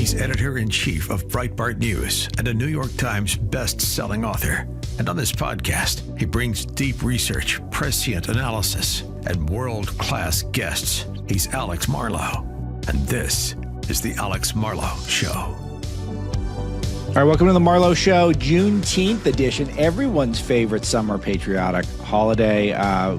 He's editor-in-chief of Breitbart News and a New York Times best-selling author. And on this podcast, he brings deep research, prescient analysis, and world-class guests. He's Alex Marlow, and this is The Alex Marlow Show. All right, welcome to The Marlow Show, Juneteenth edition, everyone's favorite summer patriotic holiday.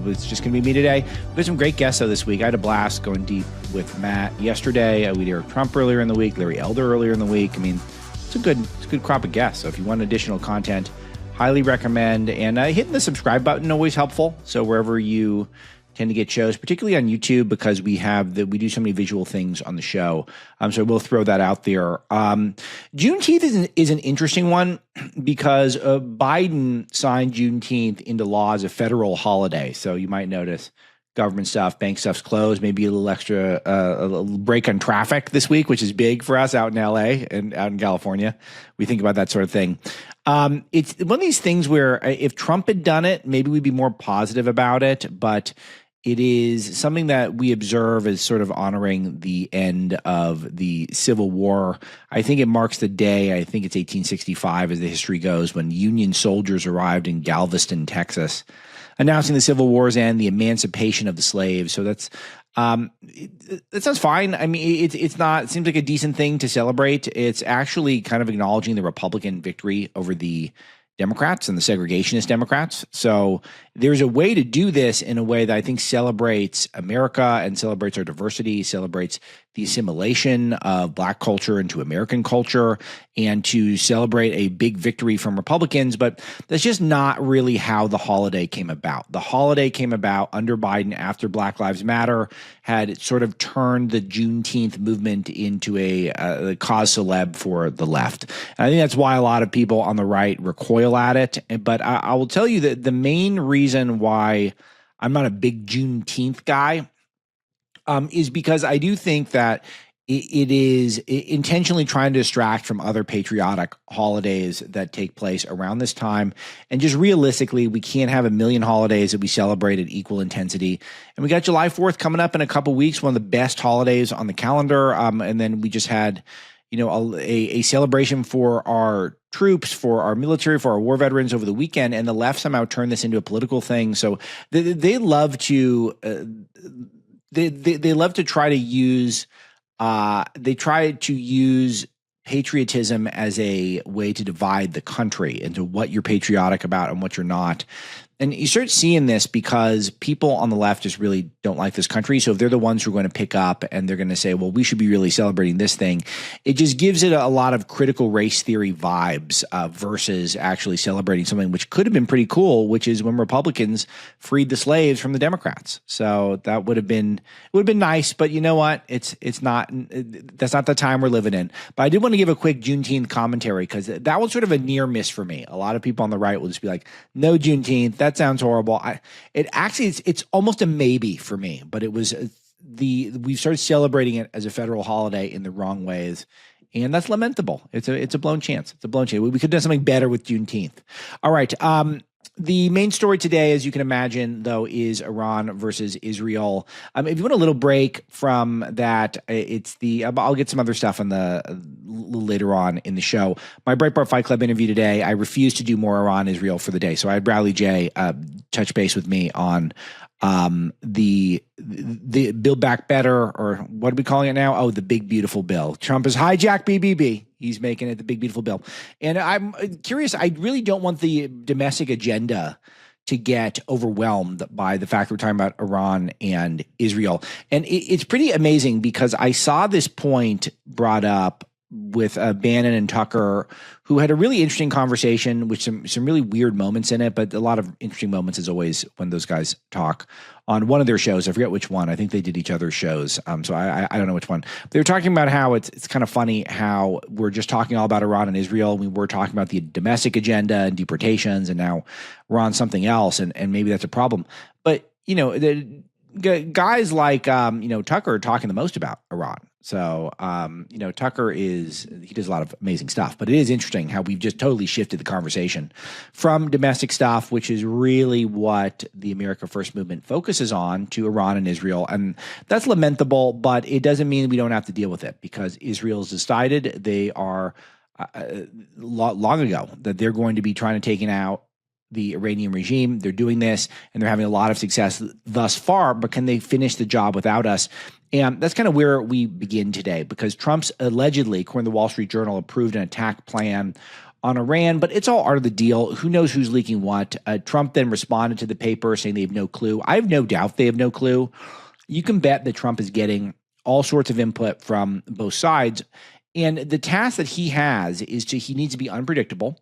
It's just going to be me today. We had some great guests, though, this week. I had a blast going deep with Matt yesterday. We did Eric Trump earlier in the week, Larry Elder earlier in the week. I mean, it's a good crop of guests. So if you want additional content, highly recommend. And hitting the subscribe button, always helpful. So wherever you tend to get shows, particularly on YouTube, because we do so many visual things on the show. So we'll throw that out there. Juneteenth is an interesting one because Biden signed Juneteenth into law as a federal holiday. So you might notice government stuff, bank stuff's closed, maybe a little extra, a little break on traffic this week, which is big for us out in LA and out in California. We think about that sort of thing. It's one of these things where if Trump had done it, maybe we'd be more positive about it, but it is something that we observe as sort of honoring the end of the Civil War. I think it marks the day, I think it's 1865 as the history goes, when Union soldiers arrived in Galveston, Texas, announcing the Civil War's end, the emancipation of the slaves. So that sounds fine. I mean, it seems like a decent thing to celebrate. It's actually kind of acknowledging the Republican victory over the Democrats and the segregationist Democrats. So there's a way to do this in a way that I think celebrates America and celebrates our diversity, celebrates the assimilation of Black culture into American culture, and to celebrate a big victory from Republicans. But that's just not really how the holiday came about. The holiday came about under Biden after Black Lives Matter had sort of turned the Juneteenth movement into a cause celeb for the left. And I think that's why a lot of people on the right recoil at it. But I will tell you that the main reason why I'm not a big Juneteenth guy is because I do think that it is intentionally trying to distract from other patriotic holidays that take place around this time. And just realistically, we can't have a million holidays that we celebrate at equal intensity. And we got July 4th coming up in a couple weeks, one of the best holidays on the calendar. And then we just had, a celebration for our troops, for our military, for our war veterans over the weekend, and the left somehow turned this into a political thing. So they love to they love to try to use patriotism as a way to divide the country into what you're patriotic about and what you're not. And you start seeing this because people on the left just really don't like this country. So if they're the ones who are going to pick up and they're going to say, well, we should be really celebrating this thing, it just gives it a lot of critical race theory vibes versus actually celebrating something which could have been pretty cool, which is when Republicans freed the slaves from the Democrats. So that would have been nice. But you know what? That's not the time we're living in. But I did want to give a quick Juneteenth commentary because that was sort of a near miss for me. A lot of people on the right will just be like, no Juneteenth. That sounds horrible. It's almost a maybe for me, but it was we've started celebrating it as a federal holiday in the wrong ways, and that's lamentable. It's a blown chance. We could have done something better with Juneteenth. All right. The main story today, as you can imagine, though, is Iran versus Israel. If you want a little break from that, I'll get some other stuff on later on in the show. My Breitbart Fight Club interview today, I refuse to do more Iran-Israel for the day. So I had Bradley J. Touch base with me on the Build Back Better, or what are we calling it now? Oh, the Big Beautiful Bill. Trump has hijacked BBB. He's making it the Big Beautiful Bill. And I'm curious, I really don't want the domestic agenda to get overwhelmed by the fact that we're talking about Iran and Israel. And it's pretty amazing because I saw this point brought up with Bannon and Tucker, who had a really interesting conversation with some really weird moments in it, but a lot of interesting moments as always when those guys talk on one of their shows. I forget which one. I think they did each other's shows. So I don't know which one. They were talking about how it's kind of funny how we're just talking all about Iran and Israel. We were talking about the domestic agenda and deportations, and now we're on something else, and maybe that's a problem. But, the guys like, Tucker are talking the most about Iran. So, Tucker he does a lot of amazing stuff, but it is interesting how we've just totally shifted the conversation from domestic stuff, which is really what the America First movement focuses on, to Iran and Israel. And that's lamentable, but it doesn't mean we don't have to deal with it, because Israel's decided they are long ago that they're going to be trying to take out the Iranian regime. They're doing this, and they're having a lot of success thus far, but can they finish the job without us? And that's kind of where we begin today, because Trump's allegedly, according to the Wall Street Journal, approved an attack plan on Iran, but it's all part of the deal. Who knows who's leaking what? Trump then responded to the paper saying they have no clue. I have no doubt they have no clue. You can bet that Trump is getting all sorts of input from both sides. And the task that he has is he needs to be unpredictable.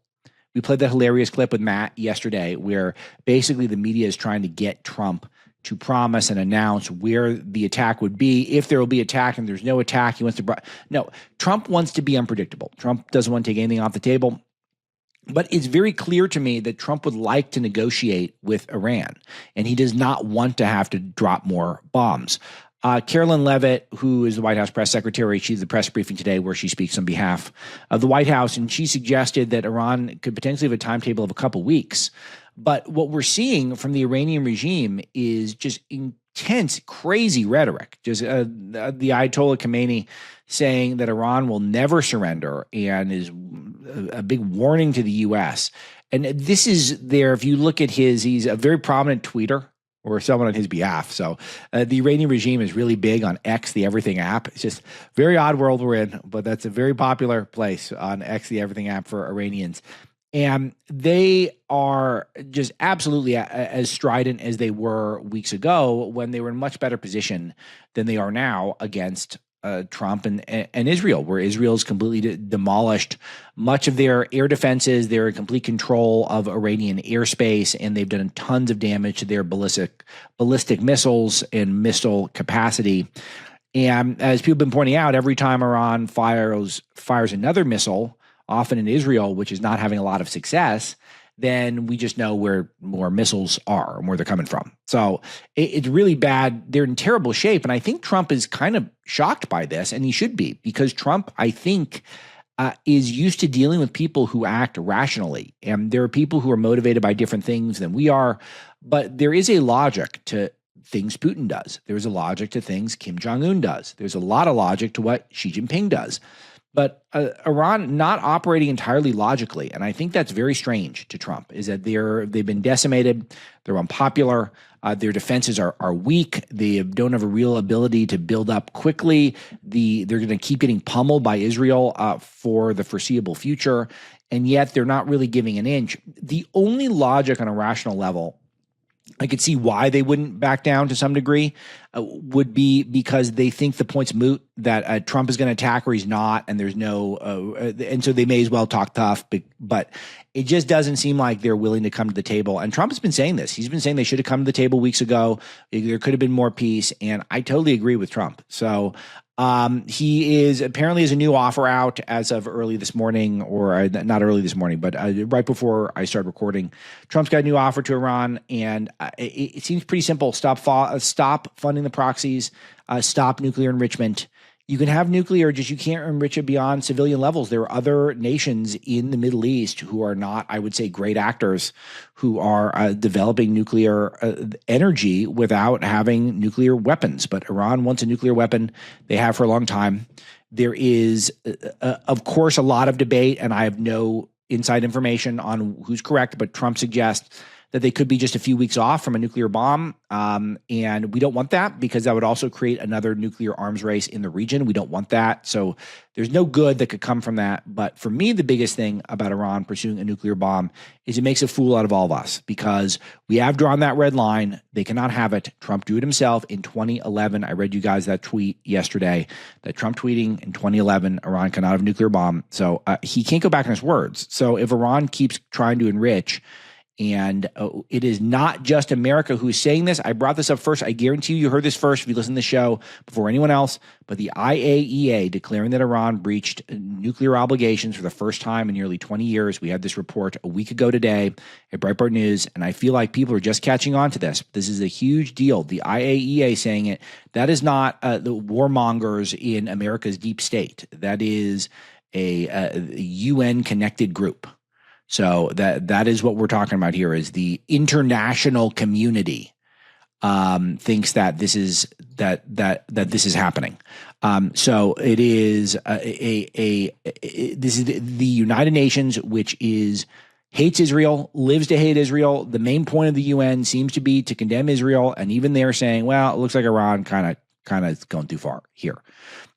We played that hilarious clip with Matt yesterday where basically the media is trying to get Trump to promise and announce where the attack would be, if there will be attack, and there's no attack. He wants to no, Trump wants to be unpredictable. Trump doesn't want to take anything off the table. But it's very clear to me that Trump would like to negotiate with Iran, and he does not want to have to drop more bombs. Carolyn Leavitt, who is the White House press secretary, she's the press briefing today where she speaks on behalf of the White House, and she suggested that Iran could potentially have a timetable of a couple weeks. But what we're seeing from the Iranian regime is just intense, crazy rhetoric. Just the Ayatollah Khamenei saying that Iran will never surrender, and is a big warning to the U.S. And this is there. If you look at he's a very prominent tweeter, or someone on his behalf. So the Iranian regime is really big on X, the Everything app. It's just very odd world we're in, but that's a very popular place on X, the Everything app for Iranians. And they are just absolutely as strident as they were weeks ago, when they were in much better position than they are now against Trump and Israel, where Israel's completely demolished much of their air defenses. They're in complete control of Iranian airspace, and they've done tons of damage to their ballistic missiles and missile capacity. And as people have been pointing out, every time Iran fires another missile, often in Israel, which is not having a lot of success, then we just know where more missiles are and where they're coming from. So it's really bad. They're in terrible shape. And I think Trump is kind of shocked by this, and he should be, because Trump, I think, is used to dealing with people who act rationally. And there are people who are motivated by different things than we are, but there is a logic to things Putin does. There's a logic to things Kim Jong-un does. There's a lot of logic to what Xi Jinping does. But Iran not operating entirely logically, and I think that's very strange to Trump, is that they've been decimated, they're unpopular, their defenses are weak, they don't have a real ability to build up quickly, they're going to keep getting pummeled by Israel for the foreseeable future, and yet they're not really giving an inch. The only logic on a rational level, I could see why they wouldn't back down to some degree, would be because they think the point's moot, that Trump is going to attack or he's not, and there's no, and so they may as well talk tough. But it just doesn't seem like they're willing to come to the table. And Trump has been saying this. He's been saying they should have come to the table weeks ago. There could have been more peace, and I totally agree with Trump. So he is apparently has a new offer out as of early this morning, or not early this morning, but right before I started recording. Trump's got a new offer to Iran, and it seems pretty simple. Stop funding the proxies, stop nuclear enrichment. You can have nuclear, just you can't enrich it beyond civilian levels. There are other nations in the Middle East who are not, I would say, great actors, who are developing nuclear energy without having nuclear weapons. But Iran wants a nuclear weapon. They have for a long time. There is, of course, a lot of debate, and I have no inside information on who's correct, but Trump suggests that they could be just a few weeks off from a nuclear bomb. And we don't want that, because that would also create another nuclear arms race in the region. We don't want that. So there's no good that could come from that. But for me, the biggest thing about Iran pursuing a nuclear bomb is it makes a fool out of all of us, because we have drawn that red line. They cannot have it. Trump drew it himself in 2011. I read you guys that tweet yesterday, that Trump tweeting in 2011, Iran cannot have a nuclear bomb. So he can't go back on his words. So if Iran keeps trying to enrich, and it is not just America who's saying this. I brought this up first. I guarantee you heard this first if you listen to the show before anyone else. But the IAEA declaring that Iran breached nuclear obligations for the first time in nearly 20 years. We had this report a week ago today at Breitbart News, and I feel like people are just catching on to this. This is a huge deal. The IAEA saying it. That is not the warmongers in America's deep state. That is a UN-connected group. So that is what we're talking about here, is the international community thinks that this is this is happening. So it is this is the United Nations, which hates Israel, lives to hate Israel. The main point of the UN seems to be to condemn Israel, and even they're saying, well, it looks like Iran kind of going too far here.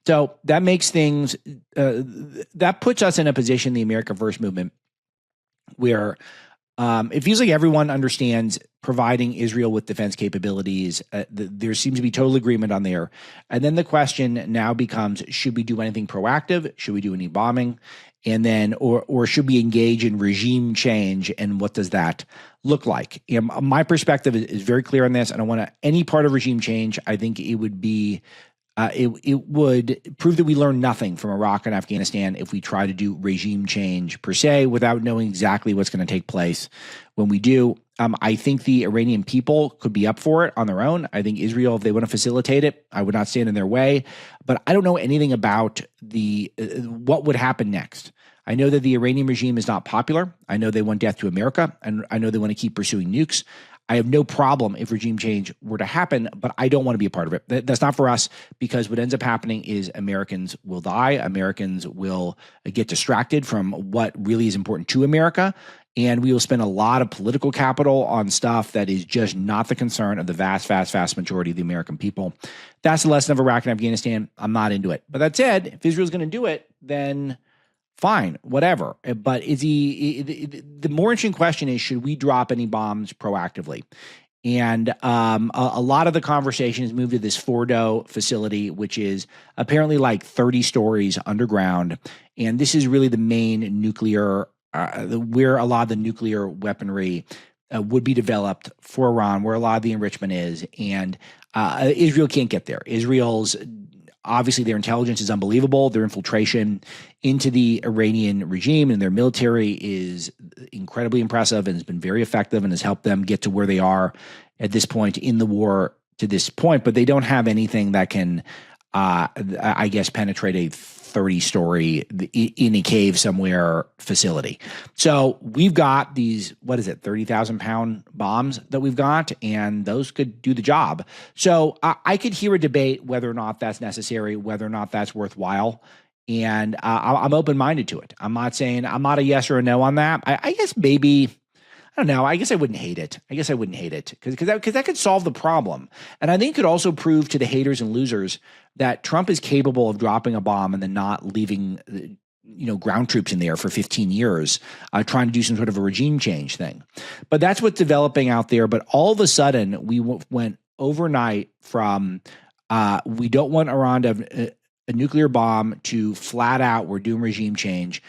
So that makes things that puts us in a position, the America First movement, where it feels like everyone understands providing Israel with defense capabilities. There seems to be total agreement on there. And then the question now becomes, should we do anything proactive? Should we do any bombing? And then, or should we engage in regime change? And what does that look like? My perspective is very clear on this. I don't want any part of regime change. I think it would be it would prove that we learn nothing from Iraq and Afghanistan if we try to do regime change per se without knowing exactly what's going to take place when we do. I think the Iranian people could be up for it on their own. I think Israel, if they want to facilitate it, I would not stand in their way. But I don't know anything about what would happen next. I know that the Iranian regime is not popular. I know they want death to America, and I know they want to keep pursuing nukes. I have no problem if regime change were to happen, but I don't want to be a part of it. That's not for us, because what ends up happening is Americans will die. Americans will get distracted from what really is important to America, and we will spend a lot of political capital on stuff that is just not the concern of the vast majority of the American people. That's the lesson of Iraq and Afghanistan. I'm not into it. But that said, if Israel's going to do it, then fine, whatever. But the more interesting question is, should we drop any bombs proactively? And a lot of the conversation has moved to this Fordo facility, which is apparently like 30 stories underground. And this is really the main nuclear, where a lot of the nuclear weaponry would be developed for Iran, where a lot of the enrichment is. And Israel can't get there. Obviously, their intelligence is unbelievable. Their infiltration into the Iranian regime and their military is incredibly impressive and has been very effective and has helped them get to where they are at this point in the war to this point. But they don't have anything that can, I guess, penetrate a 30-story in a cave somewhere facility. So we've got these, 30,000-pound bombs that we've got, and those could do the job. So I could hear a debate whether or not that's necessary, whether or not that's worthwhile. And I'm open-minded to it. I'm not saying I'm not a yes or a no on that. I guess maybe, I don't know. I guess I wouldn't hate it. Because that could solve the problem. And I think it could also prove to the haters and losers that Trump is capable of dropping a bomb and then not leaving ground troops in there for 15 years, trying to do some sort of a regime change thing. But that's what's developing out there. But all of a sudden, we went overnight from we don't want Iran to have a nuclear bomb to flat out we're doing regime change.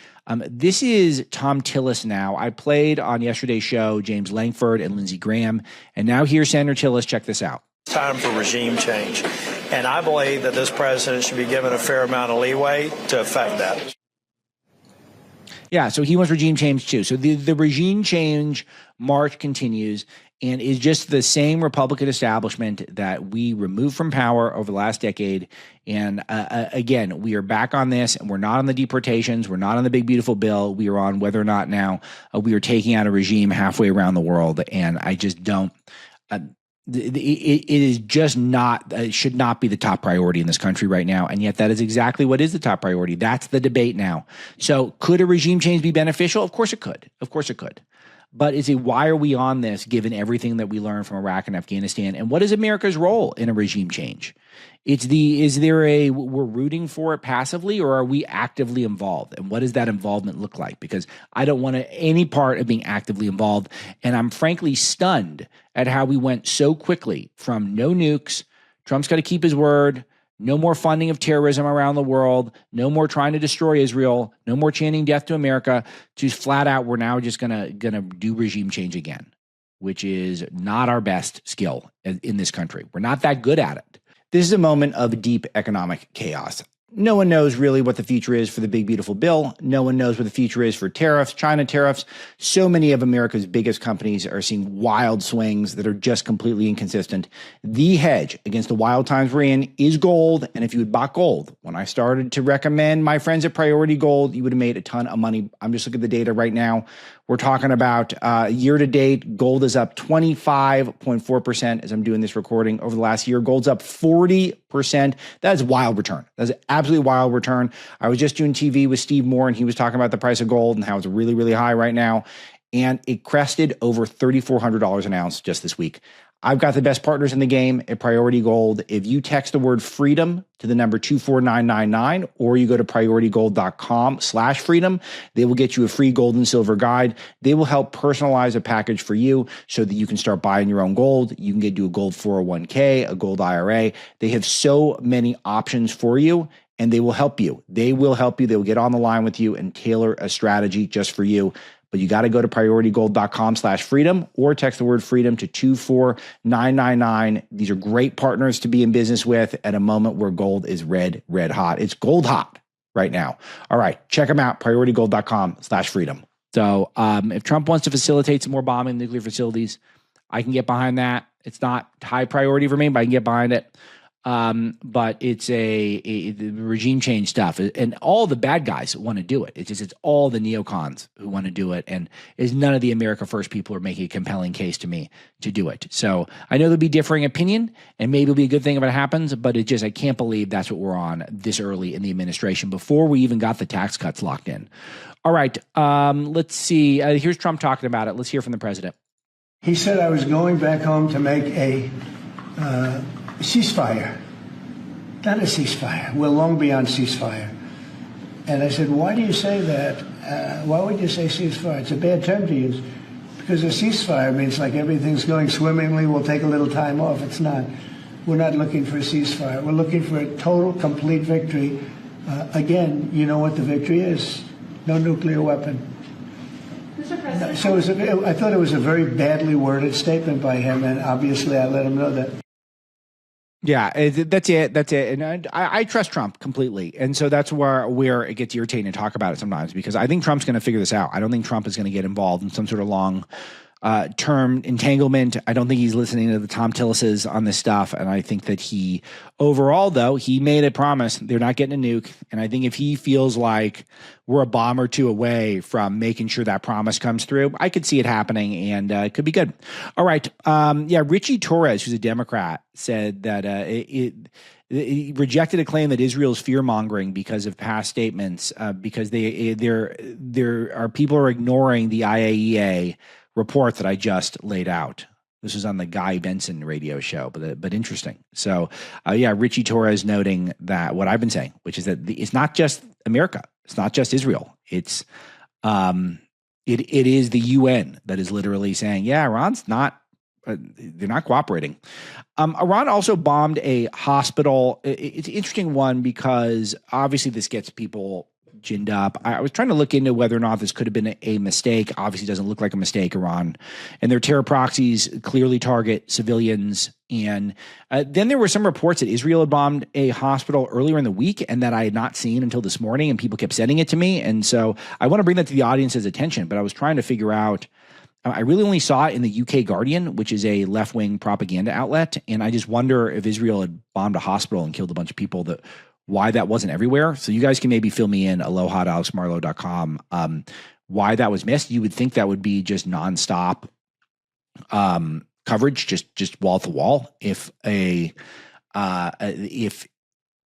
This is Tom Tillis now. I played on yesterday's show James Langford and Lindsey Graham, and now here's Senator Tillis. Check this out. Time for regime change. And I believe that this president should be given a fair amount of leeway to affect that. Yeah, so he wants regime change too. So the regime change march continues and is just the same Republican establishment that we removed from power over the last decade. And again, we are back on this, and we're not on the deportations. We're not on the big, beautiful bill. We are on whether or not now we are taking out a regime halfway around the world. And I just don't it is just not, it should not be the top priority in this country right now. And yet that is exactly what is the top priority. That's the debate now. So could a regime change be beneficial? Of course it could. Of course it could. But why are we on this given everything that we learned from Iraq and Afghanistan? And what is America's role in a regime change? We're rooting for it passively, or are we actively involved? And what does that involvement look like? Because I don't want any part of being actively involved. And I'm frankly stunned at how we went so quickly from no nukes, Trump's got to keep his word, no more funding of terrorism around the world, no more trying to destroy Israel, no more chanting death to America, to flat out we're now just gonna do regime change again, which is not our best skill in this country. We're not that good at it. This is a moment of deep economic chaos. no one knows really what the future is for the big, beautiful bill. No one knows what the future is for tariffs, China tariffs. So many of America's biggest companies are seeing wild swings that are just completely inconsistent. The hedge against the wild times we're in is gold. And if you had bought gold, when I started to recommend my friends at Priority Gold, you would have made a ton of money. I'm just looking at the data right now. We're talking about year to date, gold is up 25.4% as I'm doing this recording over the last year. Gold's up 40%. That is a wild return. That's an absolutely wild return. I was just doing TV with Steve Moore, and he was talking about the price of gold and how it's really, really high right now. And it crested over $3,400 an ounce just this week. I've got the best partners in the game at Priority Gold. If you text the word freedom to the number 24999, or you go to prioritygold.com/freedom, they will get you a free gold and silver guide. They will help personalize a package for you so that you can start buying your own gold. You can do a gold 401k, a gold IRA. They have so many options for you, and they will help you. They will help you. They will get on the line with you and tailor a strategy just for you. But you got to go to prioritygold.com/freedom or text the word freedom to 24999. These are great partners to be in business with at a moment where gold is red hot. It's gold hot right now. All right, check them out, prioritygold.com/freedom. So if Trump wants to facilitate some more bombing nuclear facilities, I can get behind that. It's not high priority for me, but I can get behind it. But it's a regime change stuff, and all the bad guys want to do it. It's all the neocons who want to do it, and is none of the America First people are making a compelling case to me to do it. So I know there'll be differing opinion, and maybe it'll be a good thing if it happens. But I can't believe that's what we're on this early in the administration before we even got the tax cuts locked in. All right, let's see. Here's Trump talking about it. Let's hear from the president. He said I was going back home to make a ceasefire. Not a ceasefire. We're long beyond ceasefire. And I said, why do you say that? Why would you say ceasefire? It's a bad term to use. Because a ceasefire means like everything's going swimmingly, we'll take a little time off. It's not. We're not looking for a ceasefire. We're looking for a total, complete victory. Again, you know what the victory is. No nuclear weapon. Mr. President. So I thought it was a very badly worded statement by him, and obviously I let him know that. Yeah, that's it. That's it. And I trust Trump completely. And so that's where it gets irritating to talk about it sometimes, because I think Trump's going to figure this out. I don't think Trump is going to get involved in some sort of long term entanglement. I don't think he's listening to the Tom Tillises on this stuff. And I think that overall, though, he made a promise. They're not getting a nuke. And I think if he feels like we're a bomb or two away from making sure that promise comes through, I could see it happening, and it could be good. All right. Richie Torres, who's a Democrat, said that he rejected a claim that Israel is fear-mongering because of past statements, because there are people who are ignoring the IAEA report that I just laid out. This was on the Guy Benson radio show, but interesting. So, Richie Torres noting that what I've been saying, which is that it's not just America, it's not just Israel. It's it is the UN that is literally saying, yeah, Iran's not. They're not cooperating. Iran also bombed a hospital. It's an interesting one because obviously this gets people ginned up. I was trying to look into whether or not this could have been a mistake. Obviously, it doesn't look like a mistake. Iran and their terror proxies clearly target civilians. And then there were some reports that Israel had bombed a hospital earlier in the week, and that I had not seen until this morning, and people kept sending it to me. And so I want to bring that to the audience's attention. But I was trying to figure out. I really only saw it in the UK Guardian, which is a left-wing propaganda outlet, and I just wonder if Israel had bombed a hospital and killed a bunch of people, why that wasn't everywhere. So you guys can maybe fill me in, aloha@alexmarlowe.com, why that was missed. You would think that would be just nonstop coverage, just wall to wall. If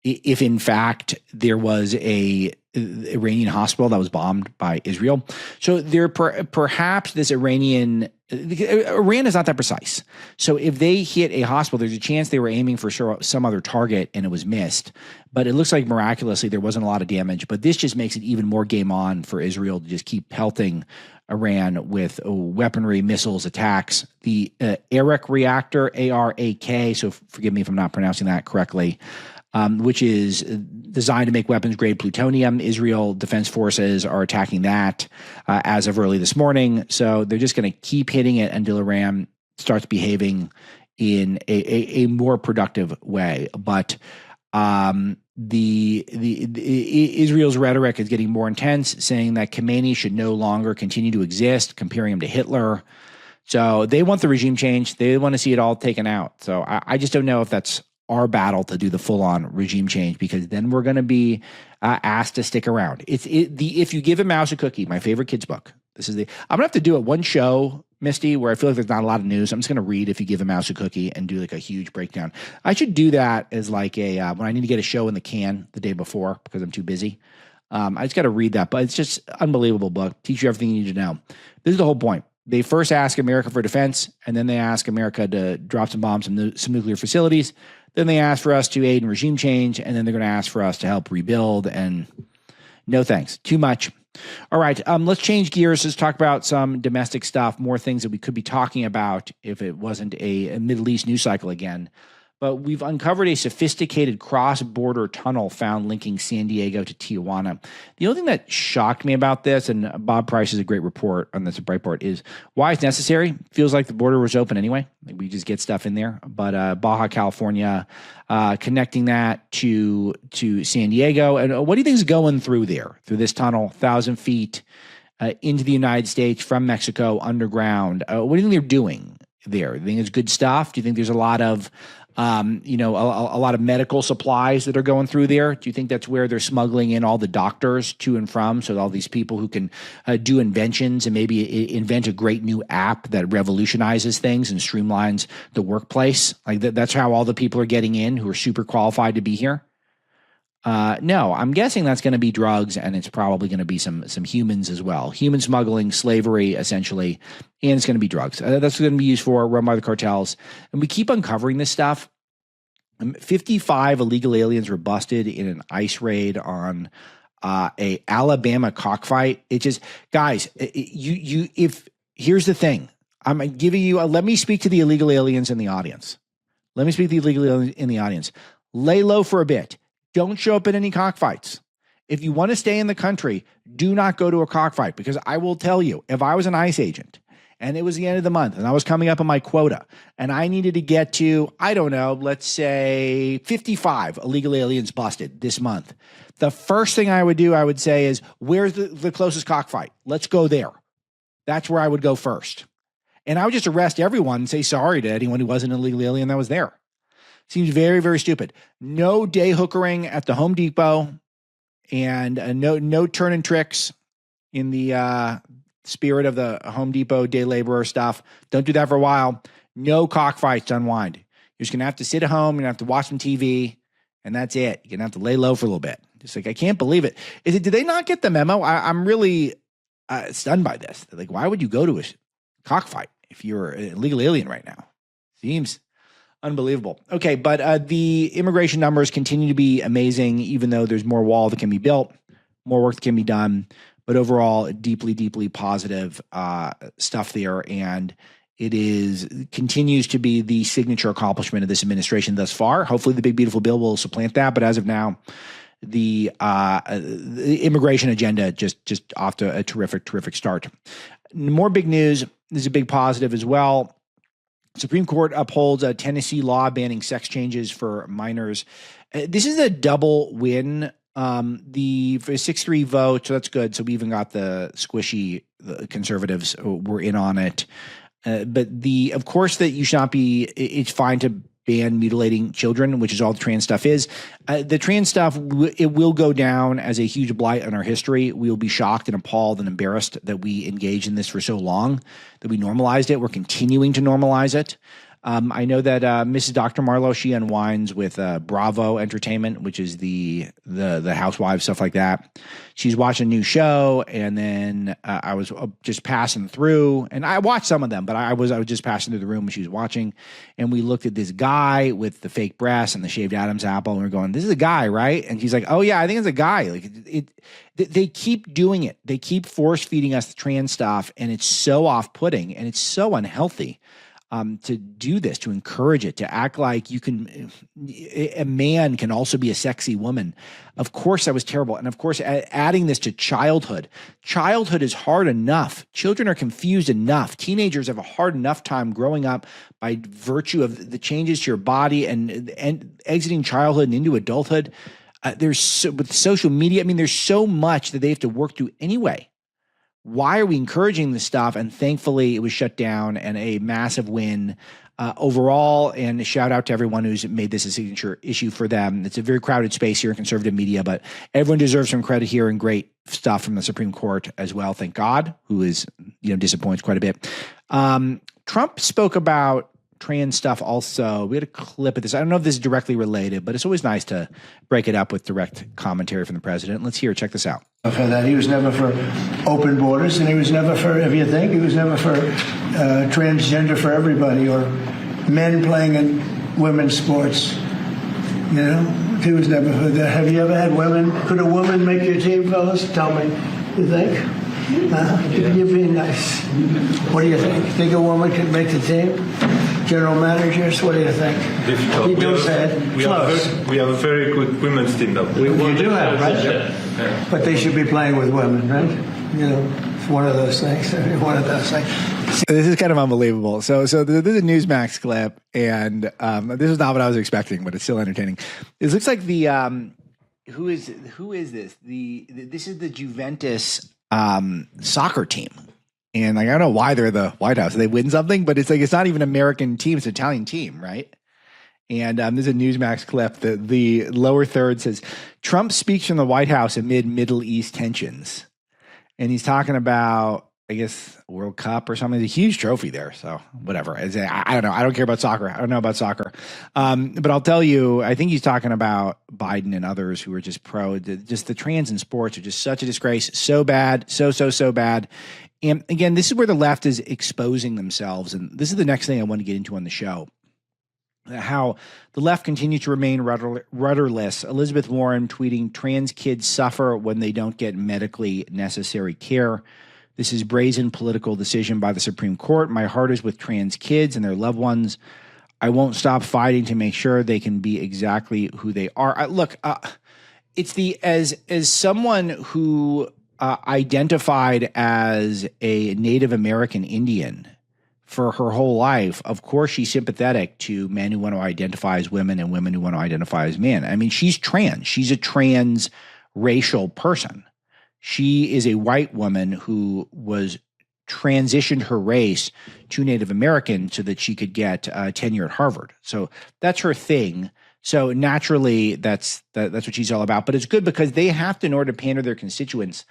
in fact there was a Iranian hospital that was bombed by Israel. So perhaps this Iran is not that precise. So if they hit a hospital, there's a chance they were aiming for some other target and it was missed. But it looks like miraculously there wasn't a lot of damage. But this just makes it even more game on for Israel to just keep pelting Iran with weaponry, missiles, attacks. The Arak reactor, ARAK, so forgive me if I'm not pronouncing that correctly, which is designed to make weapons-grade plutonium. Israel Defense Forces are attacking that as of early this morning. So they're just going to keep hitting it until Iran starts behaving in a more productive way. But Israel's rhetoric is getting more intense, saying that Khamenei should no longer continue to exist, comparing him to Hitler. So they want the regime change. They want to see it all taken out. So I just don't know if that's our battle to do the full-on regime change, because then we're going to be asked to stick around. If you give a mouse a cookie, my favorite kids book. I'm gonna have to do it one show, Misty, where I feel like there's not a lot of news. I'm just gonna read If You Give a Mouse a Cookie and do like a huge breakdown. I should do that as like a when I need to get a show in the can the day before because I'm too busy. I just got to read that, but it's just unbelievable book. Teach you everything you need to know. This is the whole point. They first ask America for defense, and then they ask America to drop some bombs on some nuclear facilities. Then they ask for us to aid in regime change, and then they're going to ask for us to help rebuild. And no thanks. Too much. All right, let's change gears. Let's talk about some domestic stuff, more things that we could be talking about if it wasn't a Middle East news cycle again. But we've uncovered a sophisticated cross-border tunnel found linking San Diego to Tijuana. The only thing that shocked me about this, and Bob Price has a great report on this at Breitbart, is why it's necessary. Feels like the border was open anyway. Like we just get stuff in there. But Baja California, connecting that to San Diego. And what do you think is going through there, through this tunnel, 1,000 feet into the United States from Mexico underground? What do you think they're doing there? Do you think it's good stuff? Do you think there's a lot of a lot of medical supplies that are going through there? Do you think that's where they're smuggling in all the doctors to and from? So all these people who can do inventions and maybe invent a great new app that revolutionizes things and streamlines the workplace. Like that's how all the people are getting in who are super qualified to be here. No, I'm guessing that's going to be drugs, and it's probably going to be some humans as well. Human smuggling, slavery, essentially, and it's going to be drugs. That's going to be used for, run by the cartels. And we keep uncovering this stuff. 55 illegal aliens were busted in an ICE raid on a Alabama cockfight. It just, guys, here's the thing. I'm giving you, let me speak to the illegal aliens in the audience. Lay low for a bit. Don't show up at any cockfights. If you want to stay in the country, do not go to a cockfight, because I will tell you, if I was an ICE agent and it was the end of the month and I was coming up on my quota and I needed to get to, I don't know, let's say 55 illegal aliens busted this month, the first thing I would do, I would say is, where's the closest cockfight? Let's go there. That's where I would go first. And I would just arrest everyone and say sorry to anyone who wasn't an illegal alien that was there. Seems very, very stupid. No day hookering at the Home Depot, and no turning tricks in the spirit of the Home Depot day laborer stuff. Don't do that for a while. No cockfights to unwind. You're just going to have to sit at home. You're going to have to watch some TV, and that's it. You're going to have to lay low for a little bit. Just like, I can't believe it. Did they not get the memo? I'm really stunned by this. Like, why would you go to a cockfight if you're an illegal alien right now? Seems unbelievable. Okay, but the immigration numbers continue to be amazing, even though there's more wall that can be built, more work that can be done. But overall, deeply, deeply positive stuff there. And it continues to be the signature accomplishment of this administration thus far. Hopefully the big, beautiful bill will supplant that. But as of now, the immigration agenda just off to a terrific, terrific start. More big news. This is a big positive as well. Supreme Court upholds a Tennessee law banning sex changes for minors. This is a double win. The 6-3 vote, so that's good. So we even got the conservatives were in on it. But of course that you should not be, it's fine to ban mutilating children, which is all the trans stuff is. The trans stuff, it will go down as a huge blight on our history. We will be shocked and appalled and embarrassed that we engaged in this for so long, that we normalized it. We're continuing to normalize it. I know that Mrs. Dr. Marlowe, she unwinds with Bravo Entertainment, which is the housewives, stuff like that. She's watching a new show, and then I was just passing through, and I watched some of them, but I was just passing through the room when she was watching, and we looked at this guy with the fake breasts and the shaved Adam's apple, and we're going, "This is a guy, right?" And she's like, "Oh yeah, I think it's a guy." Like they keep doing it. They keep force feeding us the trans stuff, and it's so off-putting, and it's so unhealthy. To do this, to encourage it, to act like a man can also be a sexy woman. Of course, that was terrible. And of course, adding this to childhood. Childhood is hard enough. Children are confused enough. Teenagers have a hard enough time growing up by virtue of the changes to your body and exiting childhood and into adulthood. with social media, I mean, there's so much that they have to work through anyway. Why are we encouraging this stuff? And thankfully, it was shut down, and a massive win overall. And a shout out to everyone who's made this a signature issue for them. It's a very crowded space here in conservative media, but everyone deserves some credit here, and great stuff from the Supreme Court as well. Thank God, who is, disappoints quite a bit. Trump spoke about trans stuff also. We had a clip of this. I don't know if this is directly related, but it's always nice to break it up with direct commentary from the president. Let's hear it. Check this out. For that, he was never for open borders, and he was never for, if you think, he was never for transgender for everybody, or men playing in women's sports. He was never for that. Have you ever had women? Could a woman make your team, fellas? Tell me. You think? You're being nice. What do you think? Think a woman could make the team? General managers, what do you think? Difficult. You do say it. We have a very good women's team, though. You do have, right? Yeah. But they should be playing with women, right? It's one of those things. One of those things. This is kind of unbelievable. So this is a Newsmax clip, and this is not what I was expecting, but it's still entertaining. It looks like the who is this? This is the Juventus soccer team. And I don't know why they're the White House. They win something, but it's not even an American team. It's an Italian team, right? And there's a Newsmax clip. The lower third says, Trump speaks from the White House amid Middle East tensions. And he's talking about, I guess, World Cup or something. It's a huge trophy there. So whatever. I don't know. I don't care about soccer. I don't know about soccer. But I'll tell you, I think he's talking about Biden and others who are just just the trans in sports are just such a disgrace. So bad. So bad. And again, this is where the left is exposing themselves. And this is the next thing I want to get into on the show. How the left continues to remain rudderless. Elizabeth Warren tweeting, trans kids suffer when they don't get medically necessary care. This is brazen political decision by the Supreme Court. My heart is with trans kids and their loved ones. I won't stop fighting to make sure they can be exactly who they are. It's as someone who identified as a Native American Indian for her whole life, of course she's sympathetic to men who want to identify as women and women who want to identify as men. I mean, she's trans. She's a trans racial person. She is a white woman who was transitioned her race to Native American so that she could get tenure at Harvard. So that's her thing. So naturally, that's what she's all about. But it's good because they have to, in order to pander their constituents,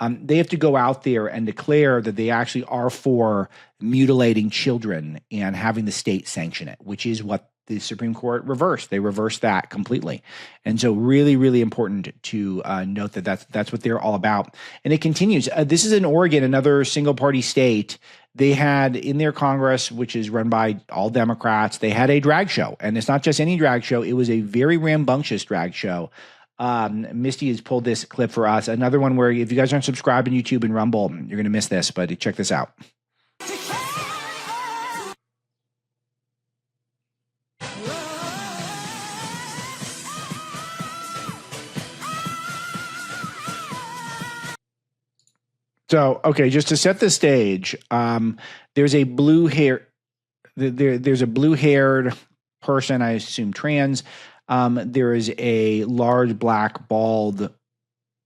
they have to go out there and declare that they actually are for mutilating children and having the state sanction it, which is what the Supreme Court reversed. They reversed that completely. And so really, really important to note that that's what they're all about. And it continues. This is in Oregon, another single-party state. They had in their Congress, which is run by all Democrats, they had a drag show. And it's not just any drag show. It was a very rambunctious drag show. Misty has pulled this clip for us. Another one where if you guys aren't subscribed on YouTube and Rumble, you're going to miss this, but check this out. So, okay, just to set the stage, there's a blue-haired person, I assume trans. There is a large, black, bald,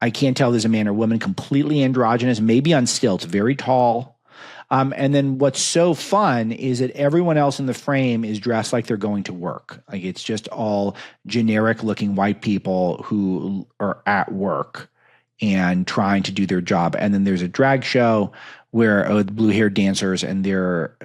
I can't tell if there's a man or woman, completely androgynous, maybe on stilts, very tall. And then what's so fun is that everyone else in the frame is dressed like they're going to work. Like it's just all generic-looking white people who are at work and trying to do their job. And then there's a drag show where the blue-haired dancers, and they're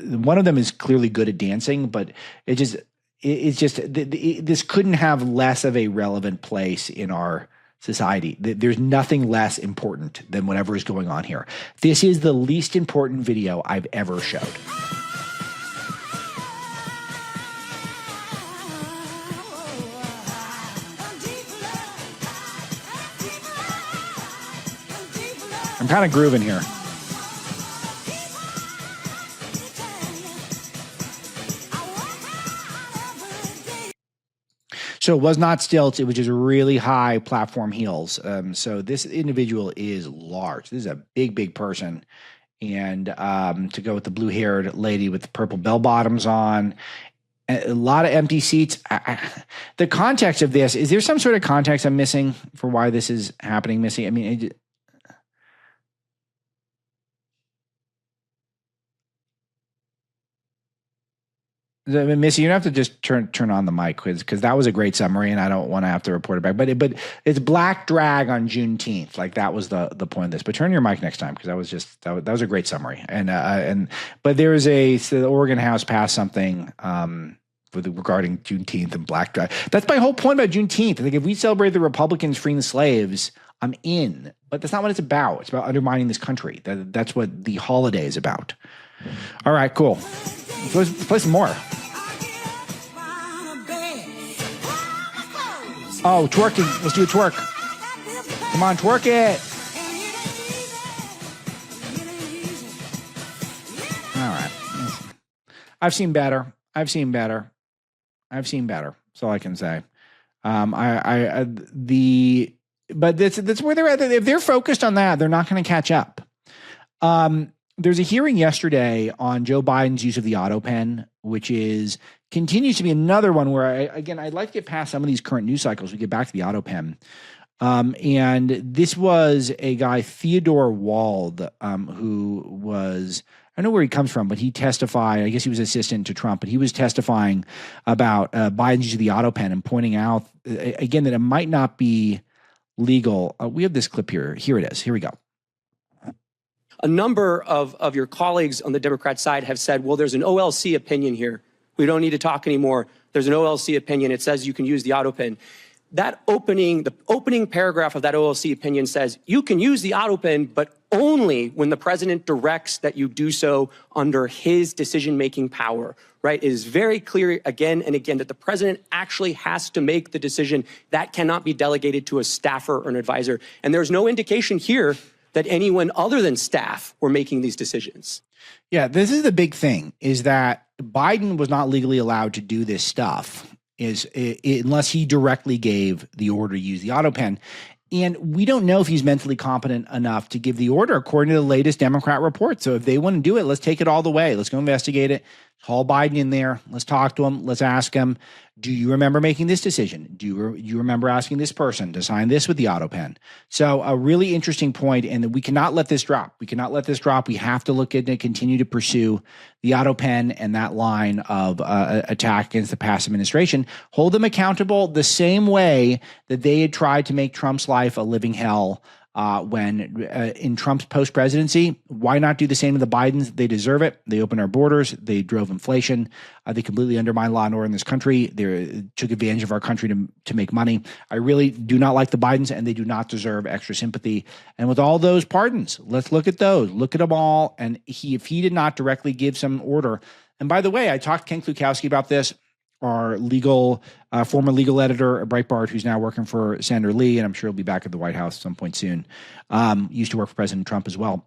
one of them is clearly good at dancing, but it's just this couldn't have less of a relevant place in our society. There's nothing less important than whatever is going on here. This is the least important video I've ever showed. I'm kind of grooving here. So it was not stilts. It was just really high platform heels. So this individual is large. This is a big, big person. And to go with the blue-haired lady with the purple bell bottoms on, A lot of empty seats. The context of this, is there some sort of context I'm missing for why this is happening, Missy? I mean, Missy, you don't have to just turn on the mic because that was a great summary, and I don't want to have to report it back. But it's Black Drag on Juneteenth, like that was the point of this. But turn your mic next time because that was a great summary. But there is the Oregon House passed something regarding Juneteenth and Black Drag. That's my whole point about Juneteenth. I think if we celebrate the Republicans freeing the slaves, I'm in. But that's not what it's about. It's about undermining this country. That's what the holiday is about. All right, cool. Let's play some more. Oh, twerking. Let's do a twerk. Come on, twerk it. All right. I've seen better. That's all I can say. But that's where they're at. If they're focused on that, they're not going to catch up. There's a hearing yesterday on Joe Biden's use of the auto pen, which continues to be another one where I'd like to get past some of these current news cycles. We get back to the auto pen. And this was a guy, Theodore Wald, who was, I don't know where he comes from, but he testified, I guess he was assistant to Trump, but he was testifying about Biden's use of the auto pen and pointing out, again, that it might not be legal. We have this clip here. Here it is. Here we go. A number of your colleagues on the Democrat side have said, well, there's an OLC opinion here. We don't need to talk anymore. There's an OLC opinion. It says you can use the auto pen. The opening paragraph of that OLC opinion says you can use the auto pen, but only when the president directs that you do so under his decision-making power, right? It is very clear again and again that the president actually has to make the decision. That cannot be delegated to a staffer or an advisor. And there's no indication here that anyone other than staff were making these decisions. Yeah, this is the big thing, is that Biden was not legally allowed to do this stuff unless he directly gave the order to use the auto pen. And we don't know if he's mentally competent enough to give the order, according to the latest Democrat report. So if they want to do it, let's take it all the way. Let's go investigate it. Call Biden in there. Let's talk to him. Let's ask him, do you remember making this decision? Do you remember asking this person to sign this with the auto pen? So a really interesting point, and we cannot let this drop. We have to look at it, continue to pursue the auto pen and that line of attack against the past administration. Hold them accountable the same way that they had tried to make Trump's life a living hell when in Trump's post-presidency. Why not do the same to the Bidens? They deserve it. They opened our borders. They drove inflation. They completely undermined law and order in this country. They took advantage of our country to make money. I really do not like the Bidens, and they do not deserve extra sympathy. And with all those pardons, let's look at those. Look at them all. And if he did not directly give some order, and by the way, I talked to Ken Klukowski about this, our former legal editor at Breitbart, who's now working for Senator Lee, and I'm sure he'll be back at the White House at some point soon. Used to work for President Trump as well.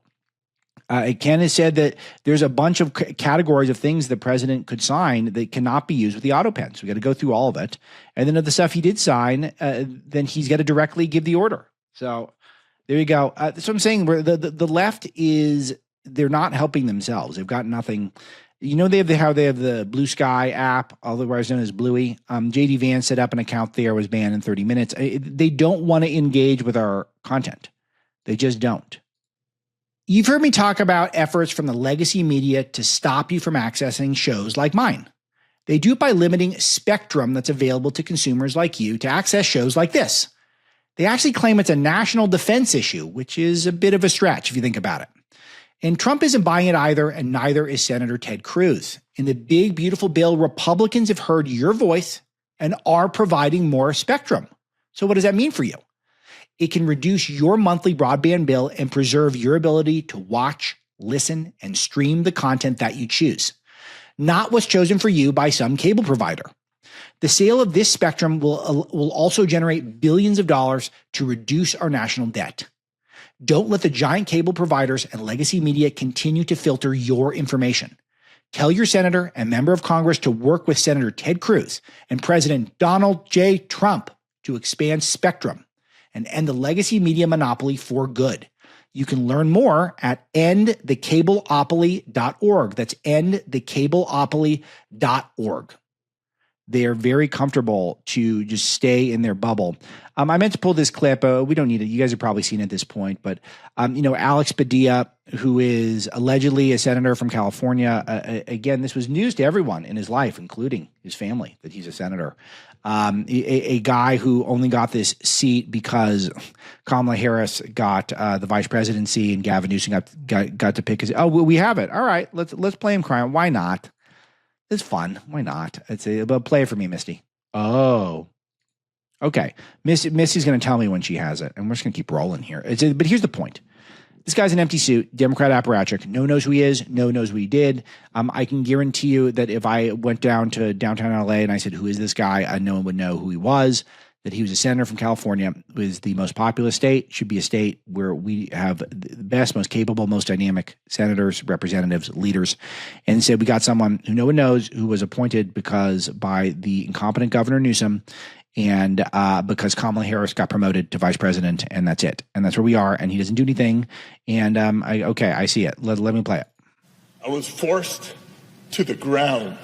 Ken has said that there's a bunch of categories of things the president could sign that cannot be used with the auto pen. So we got to go through all of it. And then of the stuff he did sign, then he's got to directly give the order. So there you go. That's what I'm saying. Where the left is, they're not helping themselves. They've got nothing. You know, they have the Blue Sky app, otherwise known as Bluey. JD Vance set up an account there, was banned in 30 minutes. They don't want to engage with our content. They just don't. You've heard me talk about efforts from the legacy media to stop you from accessing shows like mine. They do it by limiting spectrum that's available to consumers like you to access shows like this. They actually claim it's a national defense issue, which is a bit of a stretch if you think about it. And Trump isn't buying it either, and neither is Senator Ted Cruz. In the big, beautiful bill, Republicans have heard your voice and are providing more spectrum. So what does that mean for you? It can reduce your monthly broadband bill and preserve your ability to watch, listen, and stream the content that you choose, not what's chosen for you by some cable provider. The sale of this spectrum will also generate billions of dollars to reduce our national debt. Don't let the giant cable providers and legacy media continue to filter your information. Tell your senator and member of Congress to work with Senator Ted Cruz and President Donald J. Trump to expand spectrum and end the legacy media monopoly for good. You can learn more at endthecableopoly.org. That's endthecableopoly.org. They are very comfortable to just stay in their bubble. I meant to pull this clip. We don't need it. You guys have probably seen it at this point. But, Alex Padilla, who is allegedly a senator from California, again, this was news to everyone in his life, including his family, that he's a senator. A guy who only got this seat because Kamala Harris got the vice presidency and Gavin Newsom got to pick his. Oh, well, we have it. All right, let's play him crying. Why not? It's fun. Why not? But play it for me, Misty. Oh, okay. Misty's going to tell me when she has it, and we're just going to keep rolling here. But here's the point. This guy's an empty suit, Democrat apparatchik. No one knows who he is. No one knows what he did. I can guarantee you that if I went down to downtown LA and I said, who is this guy? No one would know who he was, that he was a senator from California, was the most populous state, should be a state where we have the best, most capable, most dynamic senators, representatives, leaders. And said we got someone who no one knows, who was appointed by the incompetent Governor Newsom, and because Kamala Harris got promoted to vice president, and that's it. And that's where we are, and he doesn't do anything. And I see it. Let me play it. I was forced to the ground.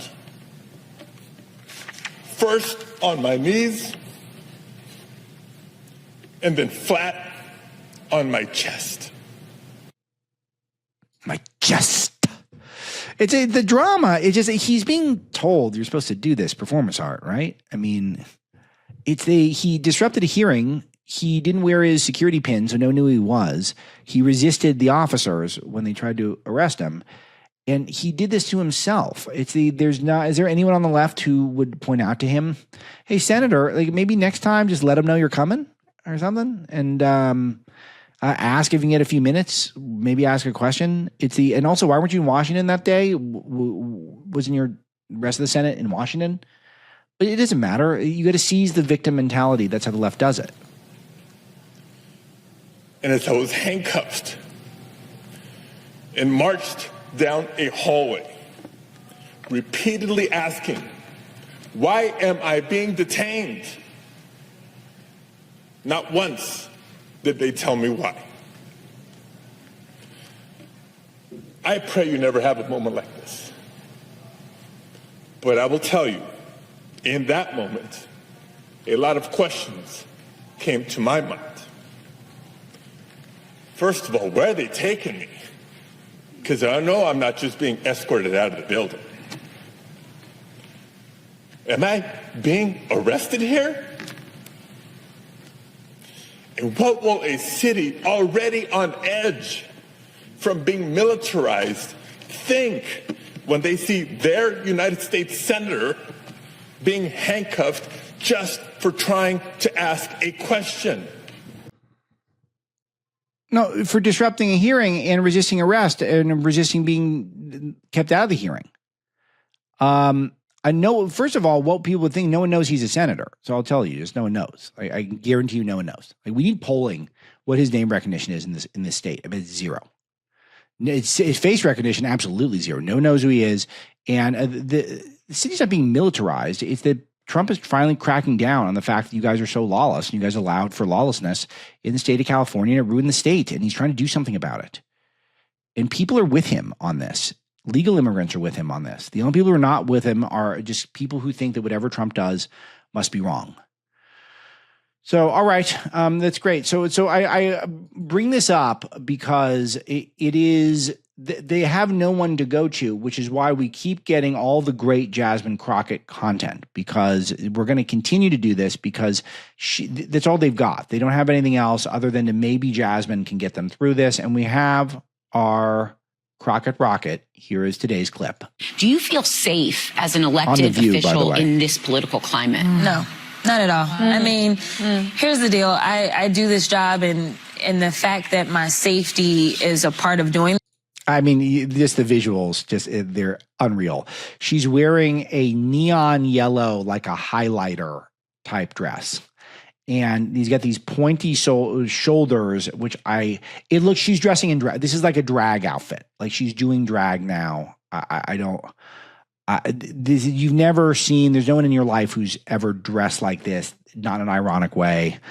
First on my knees, and then flat on my chest. My chest. It's the drama. It's just he's being told you're supposed to do this performance art, right? I mean, he disrupted a hearing. He didn't wear his security pin, so no one knew who he was. He resisted the officers when they tried to arrest him, and he did this to himself. Is there anyone on the left who would point out to him, "Hey, Senator, like maybe next time just let him know you're coming or something," and ask if you can get a few minutes, maybe ask a question. And also, why weren't you in Washington that day? Wasn't your rest of the Senate in Washington? But it doesn't matter. You got to seize the victim mentality. That's how the left does it. And as I was handcuffed and marched down a hallway, repeatedly asking, why am I being detained? Not once did they tell me why. I pray you never have a moment like this. But I will tell you, in that moment, a lot of questions came to my mind. First of all, where are they taking me? Because I know I'm not just being escorted out of the building. Am I being arrested here? And what will a city already on edge from being militarized think when they see their United States senator being handcuffed just for trying to ask a question? No, for disrupting a hearing and resisting arrest and resisting being kept out of the hearing. I know, first of all, what people would think, no one knows he's a senator. So I'll tell you, just no one knows. I guarantee you no one knows. Like, we need polling what his name recognition is in this state. I mean, it's zero. His face recognition, absolutely zero. No one knows who he is. And the city's not being militarized. It's that Trump is finally cracking down on the fact that you guys are so lawless and you guys allowed for lawlessness in the state of California and it ruined the state. And he's trying to do something about it. And people are with him on this. Legal immigrants are with him on this. The only people who are not with him are just people who think that whatever Trump does must be wrong. So, all right, that's great. So I bring this up because it is they have no one to go to, which is why we keep getting all the great Jasmine Crockett content, because we're going to continue to do this because that's all they've got. They don't have anything else other than to maybe Jasmine can get them through this. And we have our Crockett Rocket. Here is today's clip. Do you feel safe as an elected official in this political climate? No, not at all. I mean, here's the deal. I do this job, and the fact that my safety is a part of doing. I mean, just the visuals, they're unreal. She's wearing a neon yellow, like a highlighter type dress. And he's got these pointy shoulders, which she's dressing in drag. This is like a drag outfit. Like she's doing drag now. You've never seen, there's no one in your life who's ever dressed like this, not in an ironic way.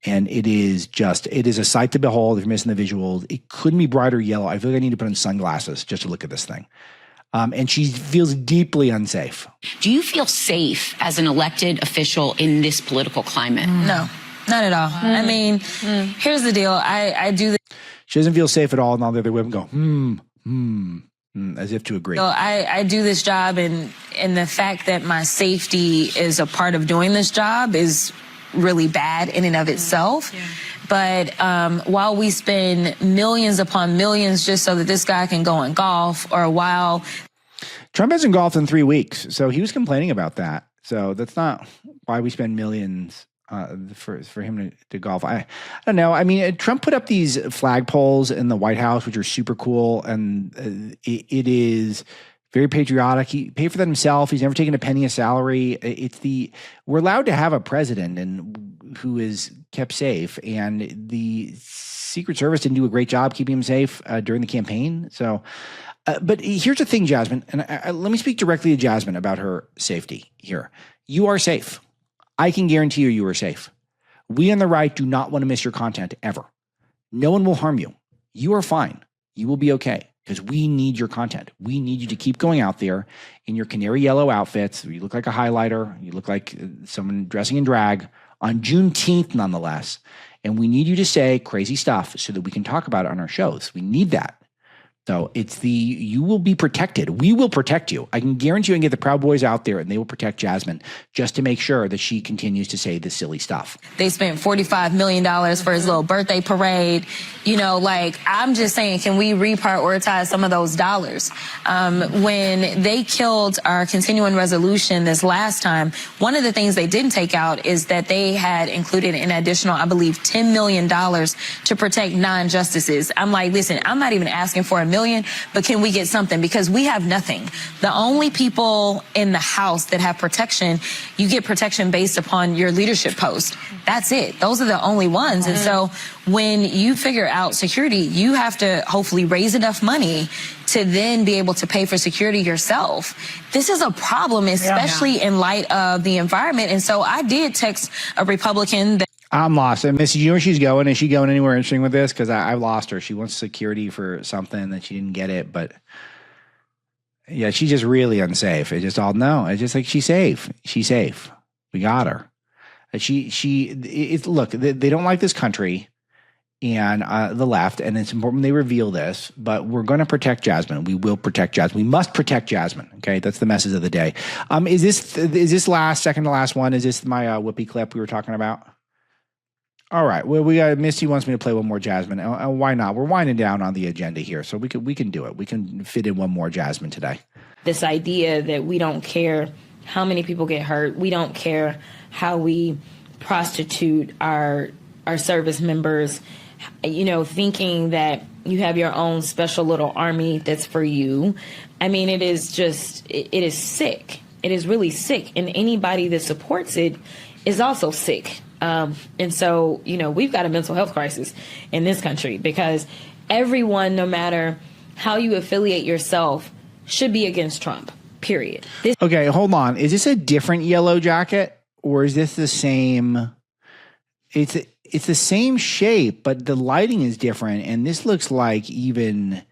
And it is a sight to behold if you're missing the visuals. It couldn't be brighter yellow. I feel like I need to put on sunglasses just to look at this thing. And she feels deeply unsafe. Do you feel safe as an elected official in this political climate? No, not at all. I mean, here's the deal. I do this. She doesn't feel safe at all, and all the other women go, as if to agree. So I do this job, and the fact that my safety is a part of doing this job is really bad in and of itself. Yeah. But while we spend millions upon millions just so that this guy can go and golf, or while Trump hasn't golfed in 3 weeks, so he was complaining about that. So that's not why we spend millions for him to golf. I don't know. I mean, Trump put up these flagpoles in the White House, which are super cool, and it is very patriotic. He paid for that himself. He's never taken a penny of salary. We're allowed to have a president who is kept safe, and the Secret Service didn't do a great job keeping him safe during the campaign. So, but here's the thing, Jasmine, and let me speak directly to Jasmine about her safety here. You are safe. I can guarantee you are safe. We on the right do not want to miss your content ever. No one will harm you. You are fine. You will be okay, because we need your content. We need you to keep going out there in your canary yellow outfits. You look like a highlighter. You look like someone dressing in drag on Juneteenth, nonetheless. And we need you to say crazy stuff so that we can talk about it on our shows. We need that. So you will be protected. We will protect you. I can guarantee you I can get the Proud Boys out there and they will protect Jasmine just to make sure that she continues to say this silly stuff. They spent $45 million for his little birthday parade. I'm just saying, can we reprioritize some of those dollars? When they killed our continuing resolution this last time, one of the things they didn't take out is that they had included an additional, I believe, $10 million to protect non-justices. I'm like, listen, I'm not even asking for $1 million, but can we get something? Because we have nothing. The only people in the House that have protection, you get protection based upon your leadership post. That's it. Those are the only ones. And so when you figure out security, you have to hopefully raise enough money to then be able to pay for security yourself. This is a problem, especially in light of the environment. And so I did text a Republican that I'm lost. And Missy, you know where she's going? Is she going anywhere interesting with this? Because I lost her. She wants security for something that she didn't get it. But yeah, she's just really unsafe. It's just it's just like she's safe. She's safe. We got her. Look, they don't like this country and the left, and it's important they reveal this, but we're going to protect Jasmine. We will protect Jasmine. We must protect Jasmine. Okay, that's the message of the day. Is this second to last one? Is this my Whoopi clip we were talking about? All right. Well, Misty wants me to play one more Jasmine. Why not? We're winding down on the agenda here, so we can do it. We can fit in one more Jasmine today. This idea that we don't care how many people get hurt, we don't care how we prostitute our service members, thinking that you have your own special little army that's for you. I mean, it is sick. It is really sick, and anybody that supports it is also sick. And so, we've got a mental health crisis in this country because everyone, no matter how you affiliate yourself, should be against Trump, period. Okay, hold on. Is this a different yellow jacket or is this the same? It's the same shape, but the lighting is different. And this looks like even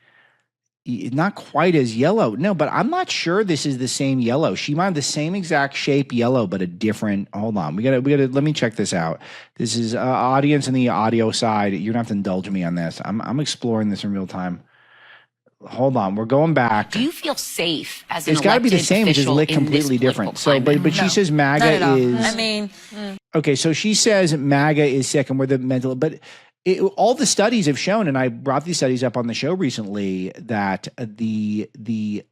not quite as yellow. No, but I'm not sure this is the same yellow. She might have the same exact shape yellow, but a different. Hold on. We gotta. Let me check this out. This is audience in the audio side. You're gonna have to indulge me on this. I'm exploring this in real time. Hold on. We're going back. Do you feel safe as an It's got to be the same, which is lit official in completely this different. political So, but climate? she says MAGA is. I mean, Okay, so she says MAGA is sick and we're the mental, but all the studies have shown, and I brought these studies up on the show recently, that the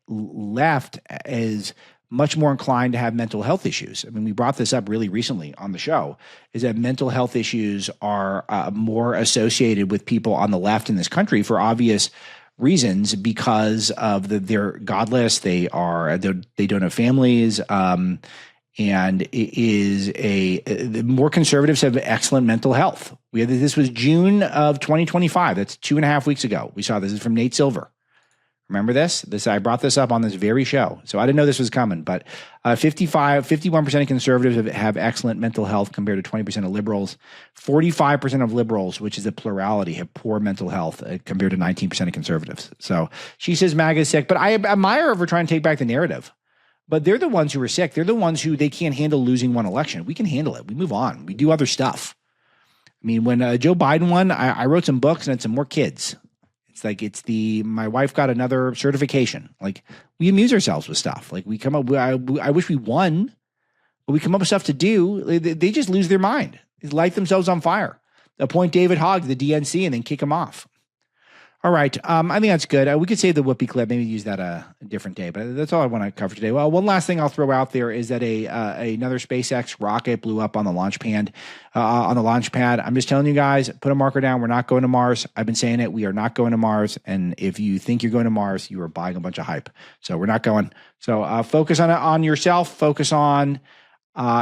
left is much more inclined to have mental health issues. I mean, we brought this up really recently on the show, is that mental health issues are more associated with people on the left in this country for obvious reasons, because of they're godless, they don't have families, and it is the more conservatives have excellent mental health. This was June of 2025. That's 2.5 weeks ago. We saw this is from Nate Silver. Remember this? I brought this up on this very show. So I didn't know this was coming, but 51% of conservatives have excellent mental health compared to 20% of liberals. 45% of liberals, which is a plurality, have poor mental health compared to 19% of conservatives. So she says MAGA is sick, but I admire her for trying to take back the narrative. But they're the ones who are sick. They're the ones who they can't handle losing one election. We can handle it. We move on. We do other stuff. I mean, when Joe Biden won, I wrote some books and had some more kids. It's like my wife got another certification. Like, we amuse ourselves with stuff. Like, we come up, I wish we won, but we come up with stuff to do. They just lose their mind. They light themselves on fire. Appoint David Hogg to the DNC and then kick him off. All right. I think that's good. We could save the Whoopi clip, maybe use that a different day, but that's all I want to cover today. Well, one last thing I'll throw out there is that another SpaceX rocket blew up on the launch pad. I'm just telling you guys, put a marker down. We're not going to Mars. I've been saying it. We are not going to Mars. And if you think you're going to Mars, you are buying a bunch of hype. So we're not going. So focus on yourself. Focus on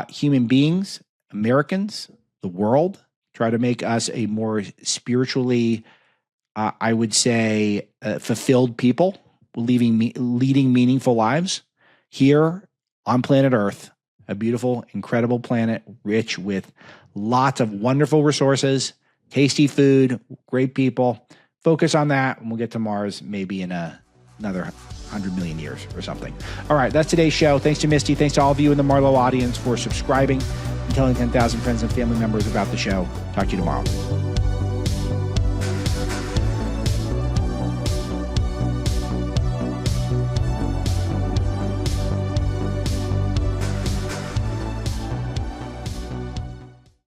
human beings, Americans, the world. Try to make us a more spiritually I would say fulfilled people, leading meaningful lives here on planet Earth, a beautiful, incredible planet, rich with lots of wonderful resources, tasty food, great people. Focus on that, and we'll get to Mars maybe in another 100 million years or something. All right, that's today's show. Thanks to Misty. Thanks to all of you in the Marlo audience for subscribing and telling 10,000 friends and family members about the show. Talk to you tomorrow.